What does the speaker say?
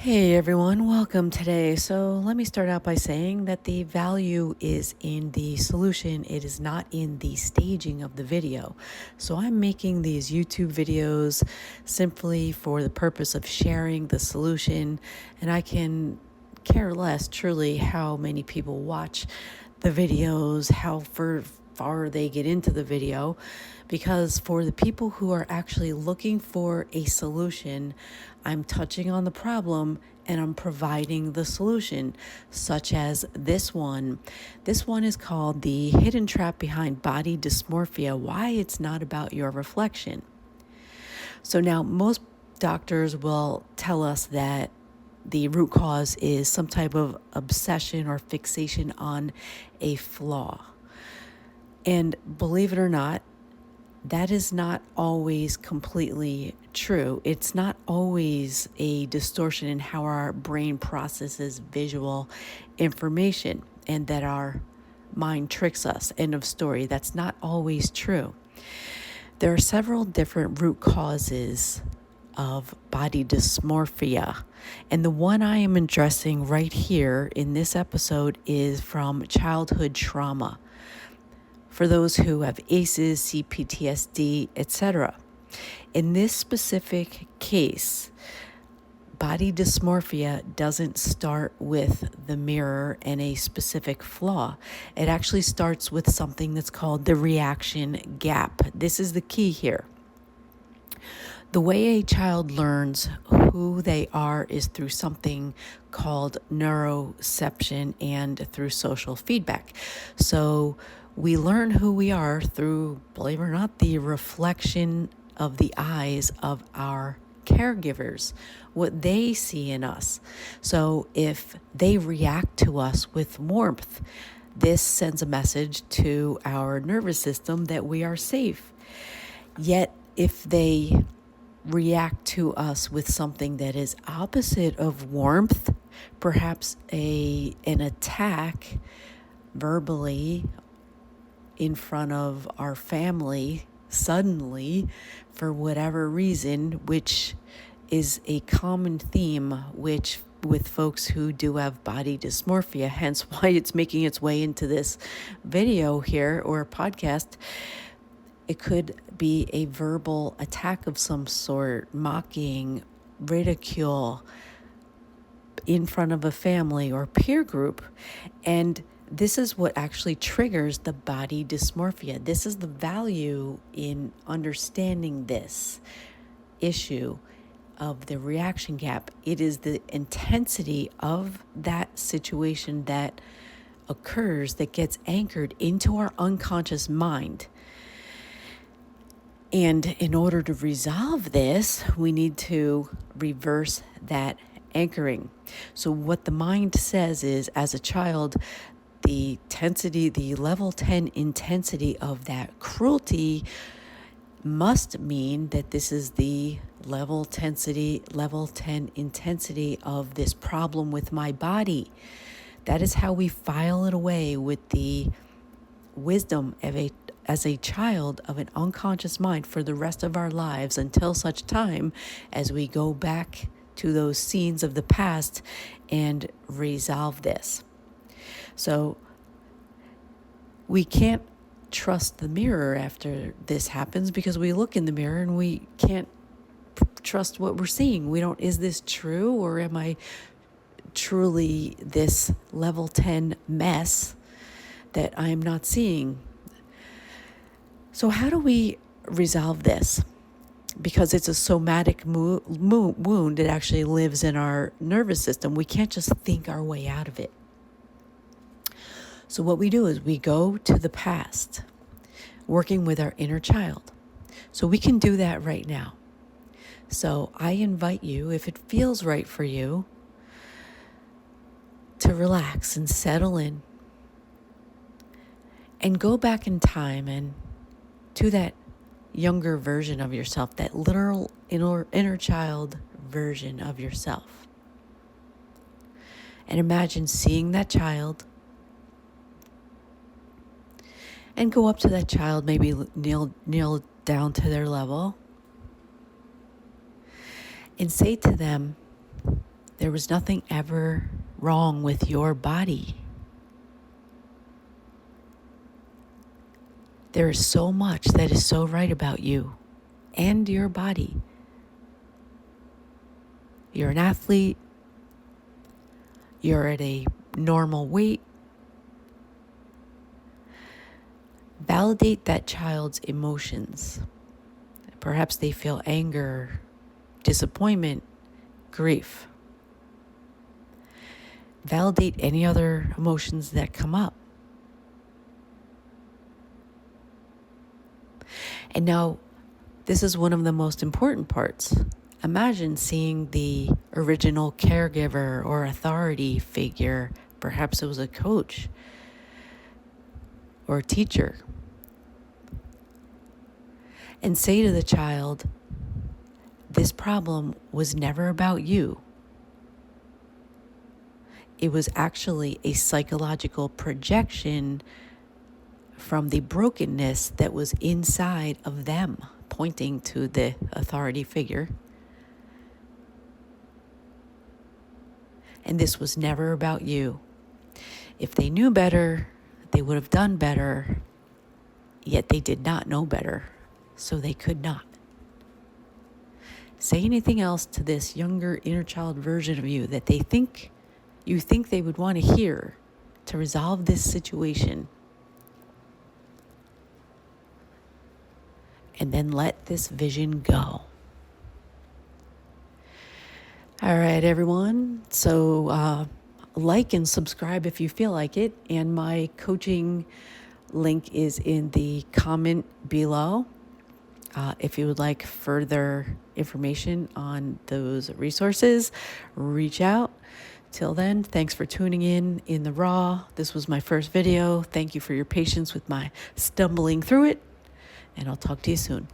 Hey everyone, welcome today. So let me start out by saying that the value is in the solution. It is not in the staging of the video. So I'm making these YouTube videos simply for the purpose of sharing the solution, and I can care less truly how many people watch the videos, how far they get into the video, because for the people who are actually looking for a solution, I'm touching on the problem and I'm providing the solution, such as this one. This one is called The Hidden Trap Behind Body Dysmorphia, Why It's Not About Your Reflection. So now most doctors will tell us that the root cause is some type of obsession or fixation on a flaw. And believe it or not, that is not always completely true. It's not always a distortion in how our brain processes visual information and that our mind tricks us. End of story. That's not always true. There are several different root causes of body dysmorphia. And the one I am addressing right here in this episode is from childhood trauma. For those who have A.C.E, CPTSD, etc. In this specific case, body dysmorphia doesn't start with the mirror and a specific flaw. It actually starts with something that's called the reaction gap. This is the key here. The way a child learns who they are is through something called neuroception and through social feedback. So we learn who we are through, believe it or not, the reflection of the eyes of our caregivers, what they see in us. So if they react to us with warmth, this sends a message to our nervous system that we are safe. Yet if they react to us with something that is opposite of warmth, perhaps an attack verbally in front of our family suddenly for whatever reason, which is a common theme which with folks who do have body dysmorphia, hence why it's making its way into this video here or podcast. It could be a verbal attack of some sort, mocking, ridicule in front of a family or peer group. And this is what actually triggers the body dysmorphia. This is the value in understanding this issue of the reaction gap. It is the intensity of that situation that occurs that gets anchored into our unconscious mind. And in order to resolve this, we need to reverse that anchoring. So what the mind says is, as a child, the level 10 intensity of that cruelty must mean that this is the level 10 intensity of this problem with my body. That is how we file it away with the wisdom as a child of an unconscious mind for the rest of our lives, until such time as we go back to those scenes of the past and resolve this. So we can't trust the mirror after this happens, because we look in the mirror and we can't trust what we're seeing. Is this true, or am I truly this level 10 mess that I'm not seeing? So how do we resolve this? Because it's a somatic wound, it actually lives in our nervous system. We can't just think our way out of it. So what we do is we go to the past, working with our inner child. So we can do that right now. So I invite you, if it feels right for you, to relax and settle in and go back in time and to that younger version of yourself, that literal inner child version of yourself. And imagine seeing that child, and go up to that child, maybe kneel down to their level, and say to them, There was nothing ever wrong with your body. There is so much that is so right about you and your body. You're an athlete. You're at a normal weight. Validate that child's emotions. Perhaps they feel anger, disappointment, grief. Validate any other emotions that come up. And now, this is one of the most important parts. Imagine seeing the original caregiver or authority figure, perhaps it was a coach or a teacher, and say to the child, this problem was never about you. It was actually a psychological projection from the brokenness that was inside of them, pointing to the authority figure. And this was never about you. If they knew better, they would have done better, yet they did not know better, so they could not. Say anything else to this younger inner child version of you that you think they would want to hear to resolve this situation. And then let this vision go. All right, everyone. So like and subscribe if you feel like it. And my coaching link is in the comment below. If you would like further information on those resources, reach out. Till then, thanks for tuning in the raw. This was my first video. Thank you for your patience with my stumbling through it. And I'll talk to you soon.